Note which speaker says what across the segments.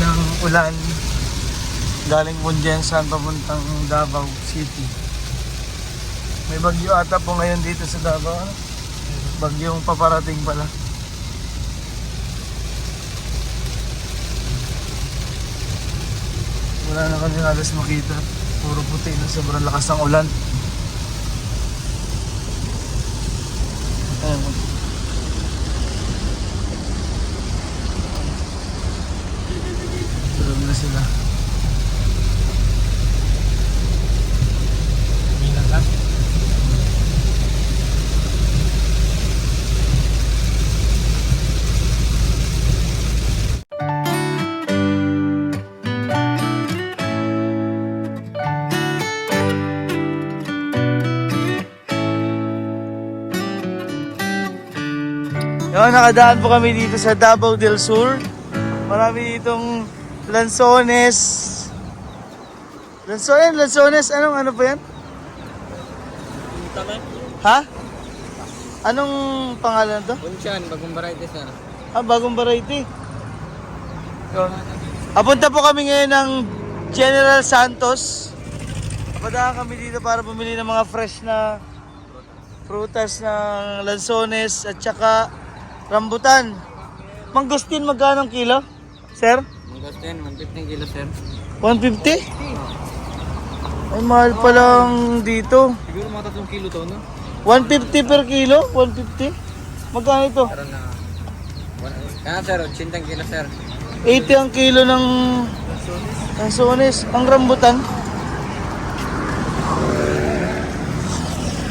Speaker 1: ng ulan. Galing Bunjensan papuntang Davao City. May bagyo ata po ngayon dito sa Davao. Ano? Bagyong paparating pala. Wala na kami halos makita. Puro puti na, sobrang lakas ng ulan. Ayan. Tulog na sila. Bilang lang. Yun, nakadaan po kami dito sa Davao del Sur. Marami ditong lansones. Lansones, ano po yan? Ha? Anong pangalan to?
Speaker 2: Bunsyan, bagong variety sir.
Speaker 1: Bagong variety. Yun. Papunta po kami ngayon ng General Santos. Napadaan kami dito para bumili ng mga fresh na prutas ng lansones at saka rambutan. Mangustin magkano kilo? Sir?
Speaker 2: Mangustin, 150 kilo sir.
Speaker 1: 150? Ay mahal pa lang dito.
Speaker 2: Siguro mga 3 kilo to, no?
Speaker 1: 150 per kilo? 150? Magkano ito?
Speaker 2: Meron na. Kaya sir, 80 kilo sir.
Speaker 1: 80 ang kilo ng lansones. Ang rambutan?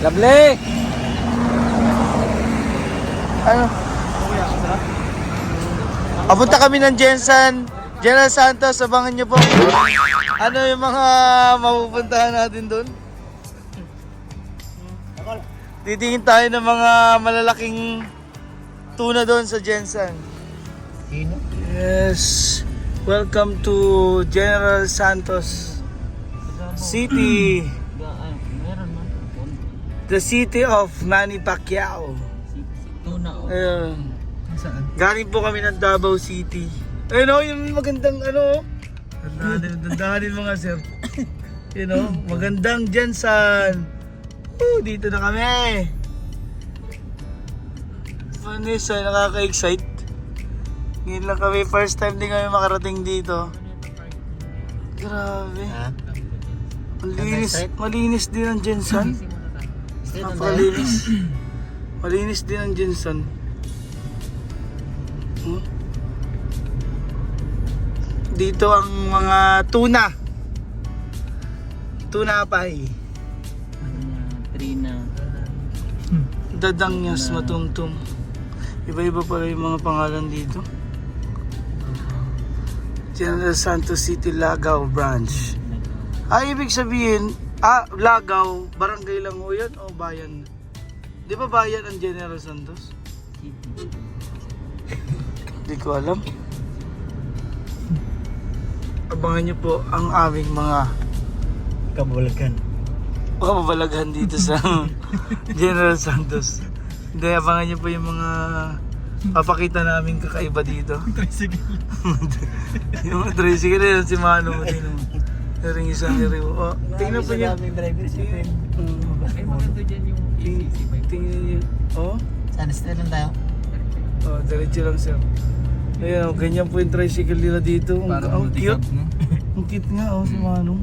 Speaker 2: Lovely!
Speaker 1: Ano? Papunta kami ng General Santos, abangan nyo po. Ano yung mga mapupuntahan natin doon? Titingin tayo ng mga malalaking tuna doon sa Jensen. Yes. Welcome to General Santos City. The city of Manny Pacquiao.
Speaker 2: Tuna o.
Speaker 1: Ayun.
Speaker 2: Saan?
Speaker 1: Galing po kami ng Davao City. Ayun o, yung magandang ano. Dandahanin mga sir. You know, magandang Jensen. Dito na kami. Vanessa, nakaka-excite. Ngayon lang kami, first time din kami makarating dito. Grabe. Malinis din ang Jensen. Napakalinis. Malinis din ang Jensen. Dito ang mga tuna. Tuna pie.
Speaker 2: Trina.
Speaker 1: Dadangnyas matumtum. Iba-iba pala yung mga pangalan dito. General Santos City, Lagaw Branch. Ibig sabihin, Lagaw, barangay lang ho yan o bayan? Di ba bayan ang General Santos? Hindi ko alam. Abangan nyo po ang aming mga kababalaghan dito sa General Santos. Hindi, abangan nyo po yung mga papakita namin kakaiba dito. Tricycle. Yung tricycle na yun, si Mano. Naring isang niriw. Tingnan po nyo.
Speaker 2: driver si friend. Ay, maganda dyan yung
Speaker 1: Tingnan nyo.
Speaker 2: Saan? Straight lang tayo?
Speaker 1: Diretso lang sir. Ayan, ganyan po yung tricycle nila dito. Ang cute. Ang cute nga, si Manong.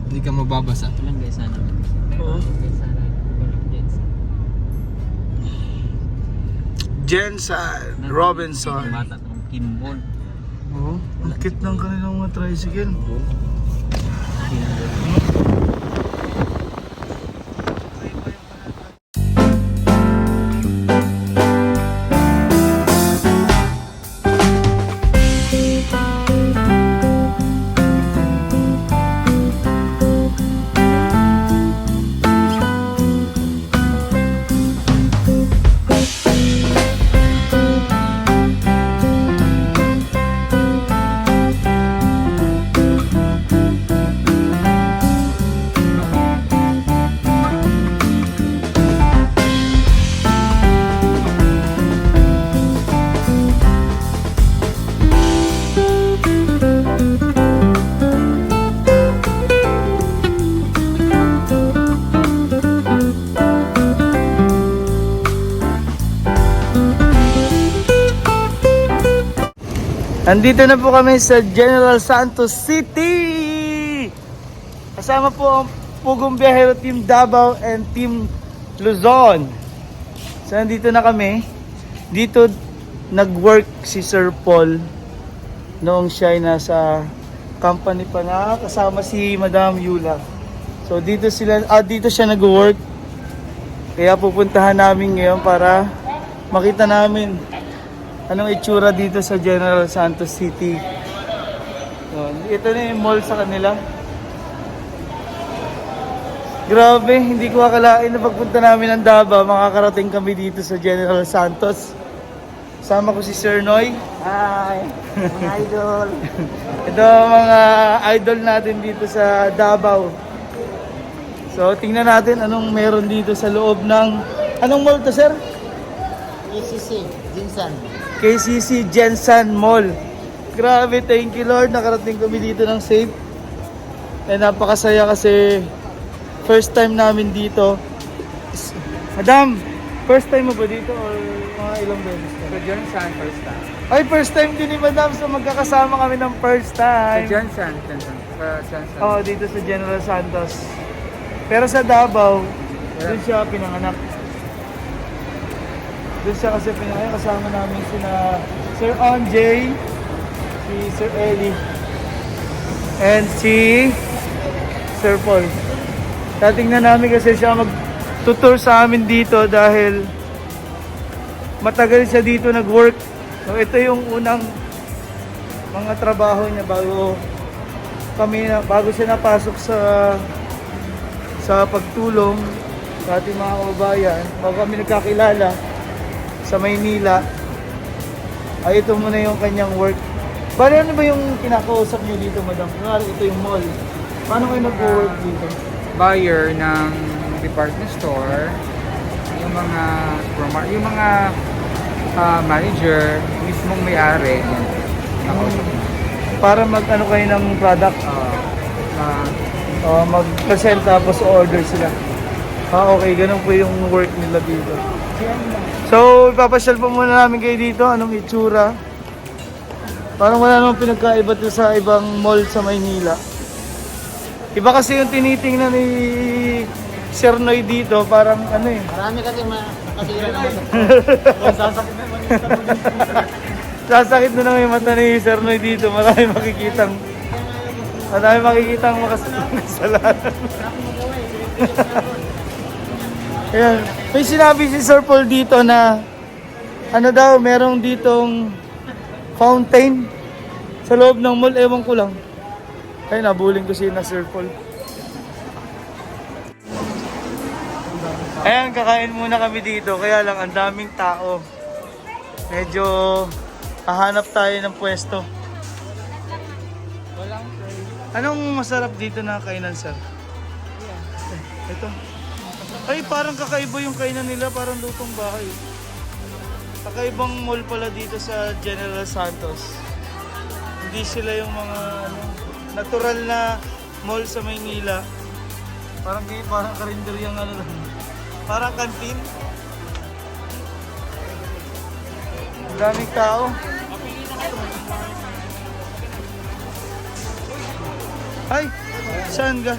Speaker 2: Hindi ka mababasa. Ilang guys sana?
Speaker 1: Oo. Jensen Robinson.
Speaker 2: Bata itong Kimball.
Speaker 1: Oo, ang cute ng kanilang mga tricycle. Andito na po kami sa General Santos City. Kasama po ang Pugong Biyahero Team Davao and Team Luzon. So nandito na kami. Dito nag-work si Sir Paul noong siya ay nasa company pa na kasama si Madam Yula. So dito siya nag-work. Kaya pupuntahan namin ngayon para makita namin anong itsura dito sa General Santos City. So, ito na yung mall sa kanila. Grabe, hindi ko akalain na pagpunta namin ng Davao, makakarating kami dito sa General Santos. Sama ko si Sir Noy.
Speaker 2: Hi, mga idol.
Speaker 1: Ito ang mga idol natin dito sa Davao. So, tingnan natin anong meron dito sa loob ng... Anong mall to, sir?
Speaker 2: ACC, Jinsan.
Speaker 1: KCC Jensen Mall. Grabe, thank you Lord. Nakarating kami dito ng safe. Eh, napakasaya kasi first time namin dito. Madam, first time mo ba dito or mga ilang beses?
Speaker 2: Sa Johnson, first time.
Speaker 1: Ay, first time din ni Madam. So magkakasama kami ng first time.
Speaker 2: Johnson.
Speaker 1: Oo, dito sa General Santos. Pero sa Davao, doon siya pinanganak. Doon siya kasi pinanganak. Kasama namin sina Sir Onjay, si Sir Eli, and si Sir Paul. Tatingnan namin kasi siya mag-tutor sa amin dito dahil matagal siya dito nag-work. So ito yung unang mga trabaho niya bago siya napasok sa pagtulong sa ating mga kababayan, bago kami nagkakilala sa Maynila. Ay ito muna yung kanyang work. Bale, ano ba yung kinakausap niyo dito, Madam? Kunwari, ito yung mall. Paano kayo nag-work dito?
Speaker 3: Buyer ng department store, yung mga manager, mismong may-ari, yan. Nakausap mo.
Speaker 1: Para mag-ano kayo ng product, mag-present tapos order sila. Okay, ganun po yung work nila dito. So, ipapasyal po muna namin kayo dito. Anong itsura? Parang wala namang pinagkaiba to sa ibang mall sa Maynila. Iba kasi yung tinitingnan ni Sir Noy dito, parang ano eh.
Speaker 2: Marami kasi nakasira naman. Sasakit naman
Speaker 1: Sasakit na naman yung mata ni Sir Noy dito. Marami makikitang makasalanan. Ayan. May sinabi si Sir Paul dito na ano daw, merong ditong fountain sa loob ng mall. Ewan ko lang. Ay, nabuling ko siya na Sir Paul. Ayan, kakain muna kami dito. Kaya lang, ang daming tao. Medyo hahanap tayo ng pwesto. Anong masarap dito na kainan, sir? Ito. Ay, parang kakaiba yung kainan nila. Parang lutong bahay. Kakaibang mall pala dito sa General Santos. Hindi sila yung mga natural na mall sa Maynila. Parang karinderyang lang. Parang kantin. Ang daming tao. Ay, saan ka?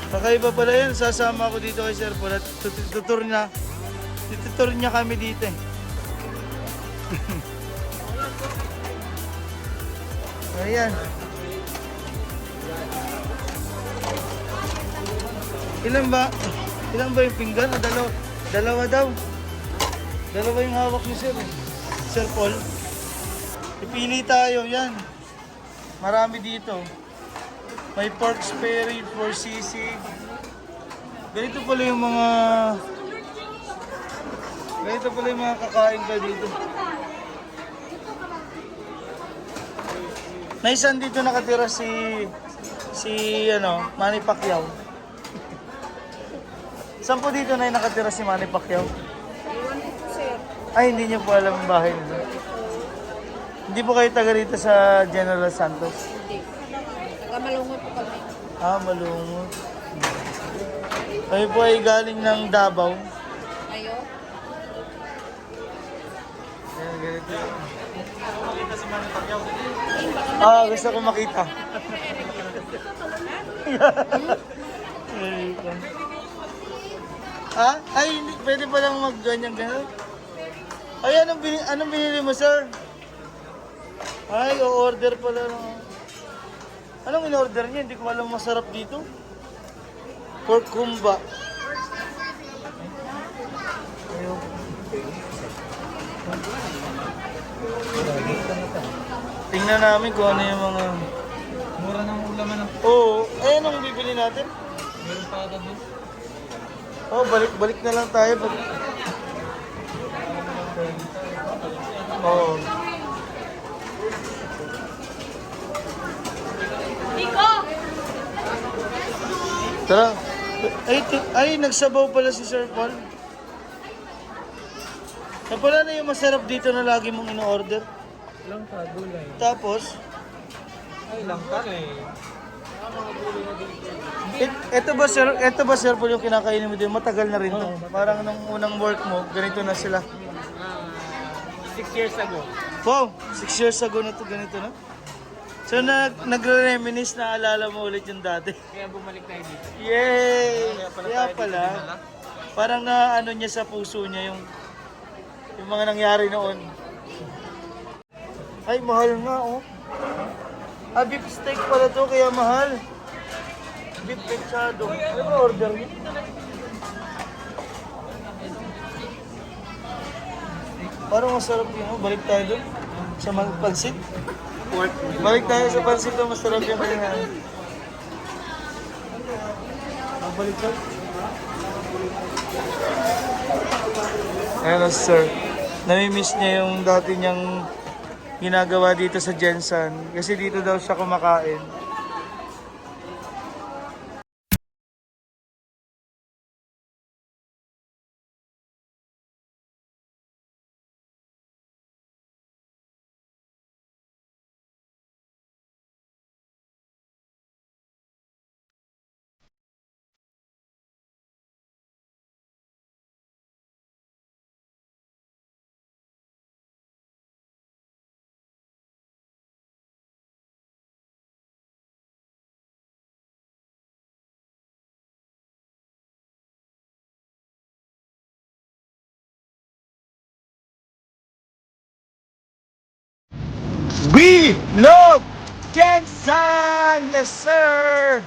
Speaker 1: Kakaiba pala yan. Sasama ako dito kay Sir Paul at tutur niya kami dito eh. Ayan. Ilan ba yung pinggan? Dalawa daw. Dalawa yung hawak ni Sir. Sir Paul. Ipili tayo, yan. Marami dito. May pork spare, 4cc. Ganito pala yung mga kakain ka dito. Naisan dito nakatira si Manny Pacquiao. Saan po dito na nakatira si Manny Pacquiao? Ay, hindi niyo po alam ang bahay nila. Hindi po kayo taga rito sa General Santos?
Speaker 4: Hindi. Taga-Malungot po kami.
Speaker 1: Ah, Malungot. Kayo po ay galing ng Davao.
Speaker 4: Ayo.
Speaker 1: Ayan, ganito. Gusto ko makita. Ay, hindi, pwede pa lang mag-ganyan gano'n. Ay, anong binili mo, sir? Ay, o-order pala lang. Anong in-order niya? Hindi ko alam masarap dito. Pork kumba. Tingnan namin kung ano yung mga...
Speaker 3: Mura ng ulaman ng
Speaker 1: Oo, eh anong bibili natin?
Speaker 3: meron pa ata dun.
Speaker 1: Oh, balik na lang tayo. Oh. Tara. Ay, nagsabaw pala si Sir Paul. Pala na yung masarap dito na lagi mong ino-order.
Speaker 3: Lang ka, gulay.
Speaker 1: Tapos,
Speaker 3: Ay, lang ka eh.
Speaker 1: ito ba Sir Paul yung kinakainin mo din? Matagal na rin to. Parang nung unang work mo, ganito na sila.
Speaker 3: 6 years ago.
Speaker 1: Wow, 6 years ago na to, ganito na. So nagre-reminisce na alala mo ulit yung dati.
Speaker 3: Kaya bumalik tayo dito.
Speaker 1: Yay! Kaya
Speaker 3: Kaya pala tayo dito
Speaker 1: pala,
Speaker 3: dinala.
Speaker 1: parang na ano niya sa puso niya yung mga nangyari noon. Ay, mahal nga oh. Beef steak pala to, kaya mahal. Beef mechado. Ano ba order niya? Parang masarap yun, oh. Balik tayo doon sa pansit. Balik tayo sa pansit, oh. Masarap yung kanya. Balik tayo. Ayan, sir. Namimiss niya yung dati niyang ginagawa dito sa Jensen. Kasi dito daw siya kumakain. We love Jensen! Yes, sir!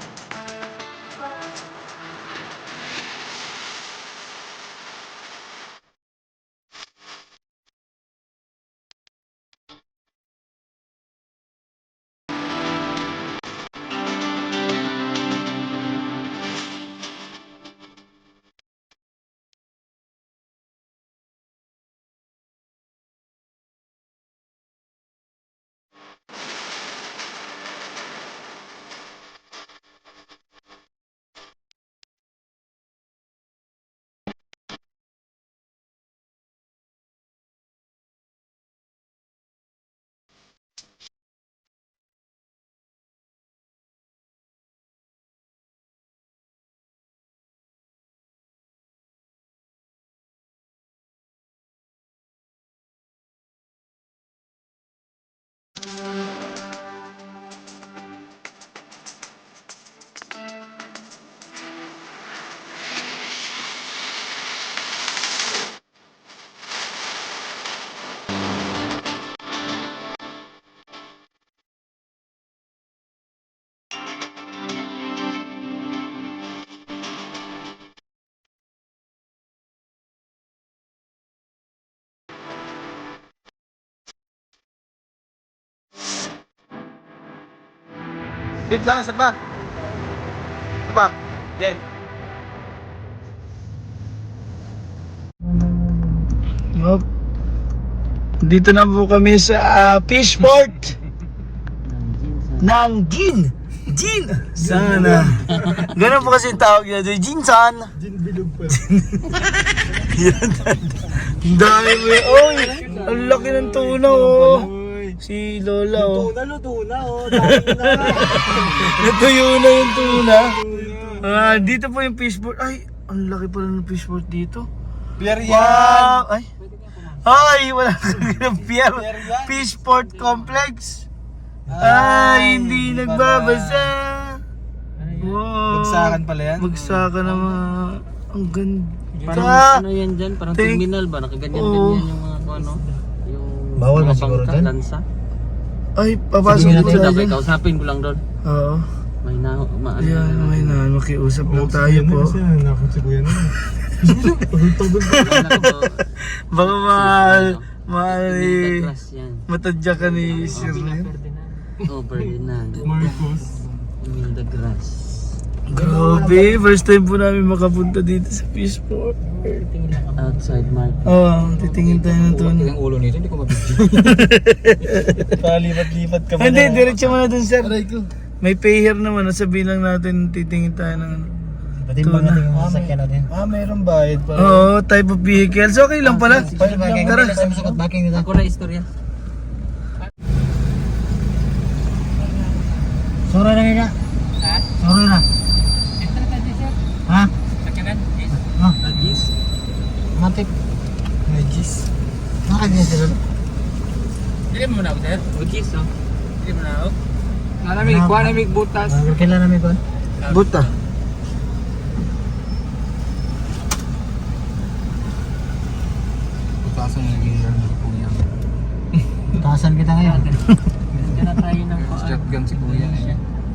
Speaker 3: Dito lang, sa back. Sa back. Then.
Speaker 1: Yup. Dito na po kami sa Fishport ng Jin. Jin! Sana. Ganun po kasi yung tawag niya doon. Jinsan. Jin bilog pa. Yan. Ang dami mo yun. Oy! Ang laki ng tuna oh. Si Lola oh.
Speaker 3: Luto na, oh. Dami na.
Speaker 1: Natuyo na yung tuna. Dito po yung fishport. Ay, ang laki pala ng fishport dito.
Speaker 3: Beer
Speaker 1: Wow! Ay, Ay, wala kami ng pier. Fishport Complex. Ay, hindi nagbabasa. Wow.
Speaker 3: Bagsakan pala yan.
Speaker 1: Bagsakan na mga... Ang ganda.
Speaker 2: Parang ano yan dyan? Parang
Speaker 1: Thank-
Speaker 2: terminal ba? Nakaganyan-ganyan
Speaker 1: Oo.
Speaker 2: yung mga kung ano? Yung
Speaker 3: Bawal ba
Speaker 2: mga
Speaker 3: siguro
Speaker 2: bangka,
Speaker 3: dyan?
Speaker 2: lansa.
Speaker 1: Ay, papasok
Speaker 2: Sige
Speaker 1: po
Speaker 2: natin
Speaker 1: tayo
Speaker 2: dapat
Speaker 1: dyan.
Speaker 2: kausapin ko lang doon.
Speaker 1: Oo.
Speaker 2: May na, maano.
Speaker 1: Yan, may na. Makiusap lang tayo po.
Speaker 3: Nakot si Kuya na.
Speaker 1: Baka mahal. Mahal eh.
Speaker 2: Class yan.
Speaker 1: Matadya ka ni Sir Ren.
Speaker 2: Oh, Ferdinand.
Speaker 3: Marcos.
Speaker 2: Imelda Grass.
Speaker 1: Grabe, first time po namin makapunta dito sa Fishport.
Speaker 2: Outside market.
Speaker 1: Oo, titingin tayo ng tuno.
Speaker 3: Yung ulo nito, hindi ko mabigyan. Palipat-lipat ka
Speaker 1: Hindi, diretso mo na dun, sir. May pay here naman, sabihin lang natin, titingin tayo ng ano.
Speaker 3: Patimbang natin yung sasakyan natin. Mayroong bayad pa.
Speaker 1: Oo, type of vehicles. Okay lang pala. Tara.
Speaker 2: Ako na istorya.
Speaker 3: Sore na nila. Ha? Sore na. Ha?
Speaker 2: Sakinan?
Speaker 3: Ha?
Speaker 2: Agis?
Speaker 3: Matik. Magis. Nakagis sila.
Speaker 2: Dili mo na ako, sir? Agis, oh. Dili mo na ako?
Speaker 3: Nalamig, kuha namig butas. Kailan namin kuha?
Speaker 1: Buta.
Speaker 3: Butasan na naging yarn si Kuya. Butasan kita ngayon.
Speaker 2: Ganyan na tayo ng
Speaker 3: Shotgun si Kuya.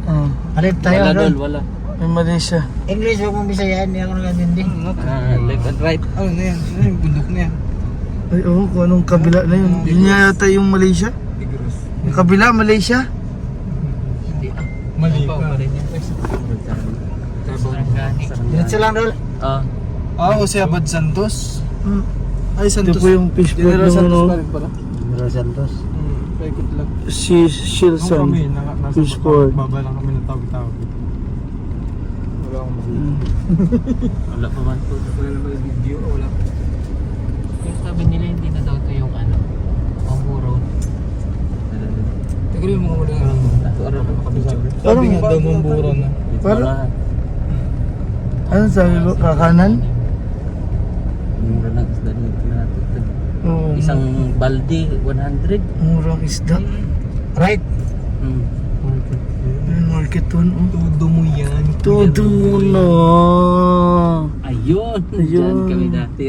Speaker 1: Oo.
Speaker 3: Alit tayo.
Speaker 2: Wala
Speaker 3: Dol.
Speaker 2: dol, wala.
Speaker 1: May mali siya.
Speaker 3: English, huwag mong bisayaan. Hindi ako nagandindi.
Speaker 2: Left and right.
Speaker 3: Ano na yan? Ano yung bundok na yan?
Speaker 1: Ay, oo, kung anong kabila na yun. Yun nga yata yung Malaysia.
Speaker 3: Tigros.
Speaker 1: Yung kabila, Malaysia.
Speaker 2: Hindi ah.
Speaker 3: Mali
Speaker 2: Ibaw
Speaker 3: ka.
Speaker 2: pa rin yan.
Speaker 3: Diretso lang, Dol.
Speaker 2: Ah.
Speaker 3: Jose Abad Santos.
Speaker 1: Hmm.
Speaker 3: Ay,
Speaker 1: Ito po yung Fishport
Speaker 3: General
Speaker 1: ng
Speaker 3: Santos
Speaker 1: ano.
Speaker 3: pa rin pala. General Santos. Paikot lang.
Speaker 1: Si Shilson. Fishport.
Speaker 3: Baba lang kami ng tawag-tawag. Wala akong
Speaker 2: Wala pa man po.
Speaker 3: Wala naman yung video. Wala.
Speaker 2: Yung sabi nila hindi na daw ito yung ano, Bamboo Road.
Speaker 3: Tagalin mo muna lang.
Speaker 2: Araw na makabidyo.
Speaker 3: Sabi nga daw mambura na.
Speaker 1: Parang- Ano sabi mo? Kakanan?
Speaker 2: Mura na isda dito natin.
Speaker 1: Oo.
Speaker 2: Isang balde, 100.
Speaker 1: Murang isda.
Speaker 3: Right.
Speaker 2: Hmm.
Speaker 1: Yung market one. Oh.
Speaker 3: Todo mo yan.
Speaker 1: Todo na.
Speaker 2: Ayun!
Speaker 1: Ayun.
Speaker 2: Diyan kami dati.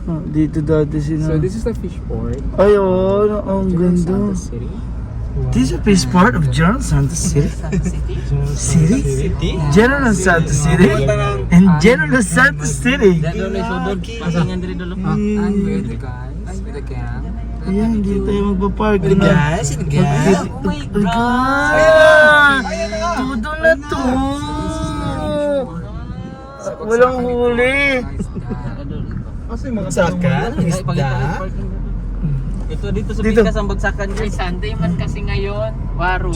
Speaker 1: Ah, dito dati sila.
Speaker 3: So this is the fish port.
Speaker 1: Ay, oo. Ang ganda.
Speaker 3: City.
Speaker 1: This is a fish part of General Santos City. City? General Santos City? And General Santos City.
Speaker 2: Diyan doon ay sudod. Pasingan diri dolo.
Speaker 3: I'm with the guys. With the gang.
Speaker 1: Ayan, dito tayo magpa-park.
Speaker 3: With the guys. With the gang.
Speaker 2: Oh my
Speaker 1: God! Todo na to! Walang huli.
Speaker 3: Kasi mga saka. Isda.
Speaker 2: Ito dito sa
Speaker 1: Dito.
Speaker 2: Pikas ang bagsakan dyan.
Speaker 5: Sunday man kasi ngayon, waro.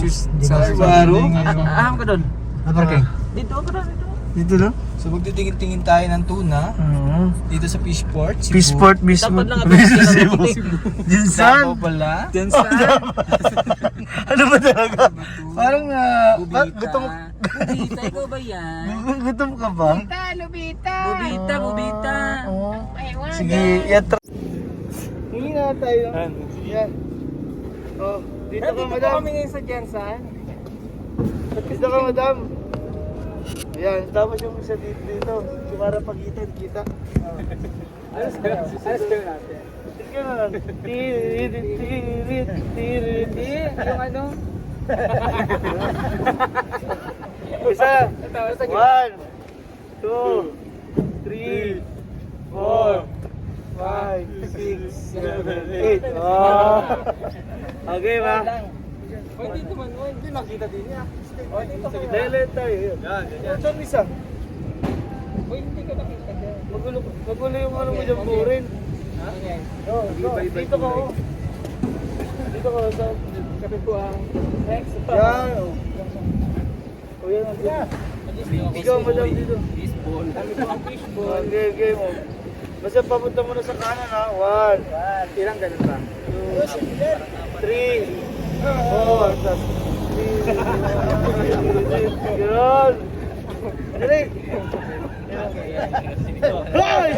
Speaker 3: Baro.
Speaker 2: Aham ka doon.
Speaker 3: Okay.
Speaker 2: Dito ako doon.
Speaker 1: Dito lang?
Speaker 3: So magtitingin-tingin tayo ng tuna
Speaker 1: Oo.
Speaker 3: dito sa fish port.
Speaker 1: Fish port mismo.
Speaker 2: Dapat lang ako
Speaker 1: Jinsan?
Speaker 3: Davao pala.
Speaker 1: Ano ba talaga? Parang gutom,
Speaker 2: Bubita, ikaw ba yan?
Speaker 1: gutom ka ba?
Speaker 5: Bita, Lubita.
Speaker 2: Bubita, bubita.
Speaker 1: Oo.
Speaker 5: Ewan.
Speaker 1: Sige, yatra. Huli na tayo. Yan. Oh, dito ka madam.
Speaker 3: ngayon sa Jensen.
Speaker 1: Dito ka madam. Ayan, tapos yung isa dito. Para pagitan, kita.
Speaker 3: Alas kayo natin.
Speaker 1: Tingnan na lang. Tirit.
Speaker 3: Yung ano?
Speaker 1: Isa. 1, 2, 3, 4, 5, 6, 7, 8. Oh. Okay ba?
Speaker 3: Hindi naman, hindi nakita din niya.
Speaker 1: Dahil tayo yun. Yan. Saan isa?
Speaker 3: Hindi ka nakita dyan.
Speaker 1: Magulo yung ano mo dyan burin.
Speaker 3: Ha?
Speaker 1: Oh, dito ka oh. Dito ka sa...
Speaker 3: Kapit ko ang next.
Speaker 1: Yan oh. O yan ang dito. Ikaw madam dito.
Speaker 2: Baseball.
Speaker 3: Kami po ang fish ball.
Speaker 1: Okay mo. Basta papunta mo na sa kanan ha. 1,
Speaker 3: Ilang ganun ba?
Speaker 1: 2, 3, 4, tas 3. Yun. Dali. Hoy!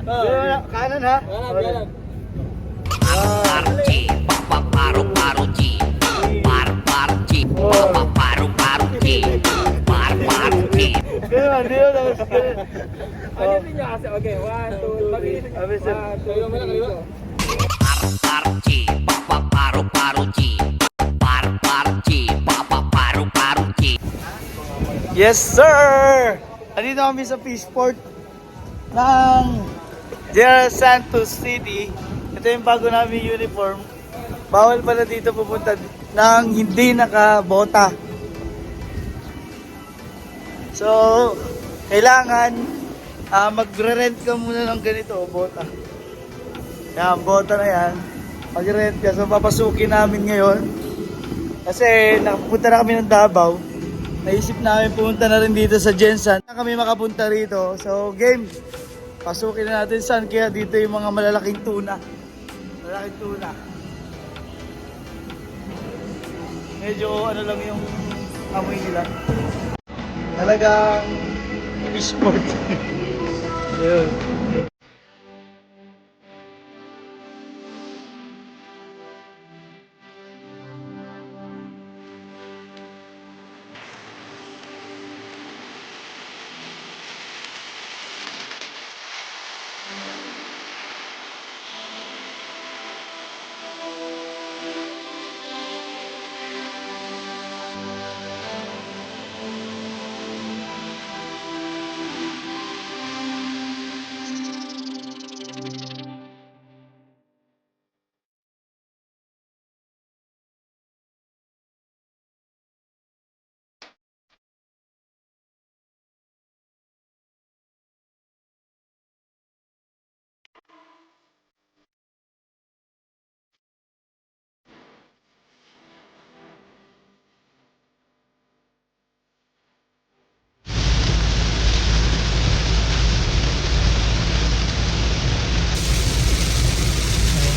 Speaker 1: Kanan ha? Kanan.
Speaker 6: Parchi, paru chi, parchi, paru chi, parchi.
Speaker 1: Ganun, di ba? Tapos ganun.
Speaker 3: Ano niya kasi? Okay, 1, 2, 3.
Speaker 1: Sabi sa...
Speaker 3: Kaliwa mo na, kaliwa.
Speaker 6: Parchi, paru chi, parchi, paru chi.
Speaker 1: Yes, sir! Andito kami sa Fishport ng General Santos City. Ito yung bago namin uniform. Bawal pala dito pupunta ng hindi nakabota. So, kailangan magre-rent ka muna ng ganito, bota. Yan, bota na yan. Mag-rent ka. So, papasukin namin ngayon. Kasi nakapunta na kami ng Davao. Naisip namin pumunta na rin dito sa Jensan. Na kami makapunta rito. So, game. Pasukin na natin saan. Kaya dito yung mga malalaking tuna. Malalaking tuna. Medyo ano lang yung amoy nila. Talagang sport. Ayun.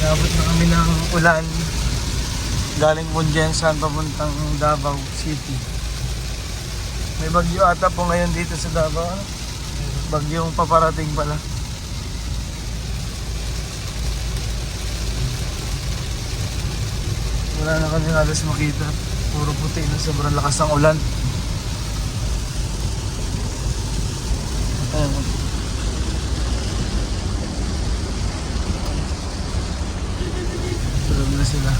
Speaker 1: Nabot na kami ng ulan galing Bunjensan papuntang Davao City. May bagyo ata po ngayon dito sa Davao. Bagyong paparating pala. Wala na kami halos makita. Puro puti na sobrang lakas ng ulan. Ayan. Tulog na sila.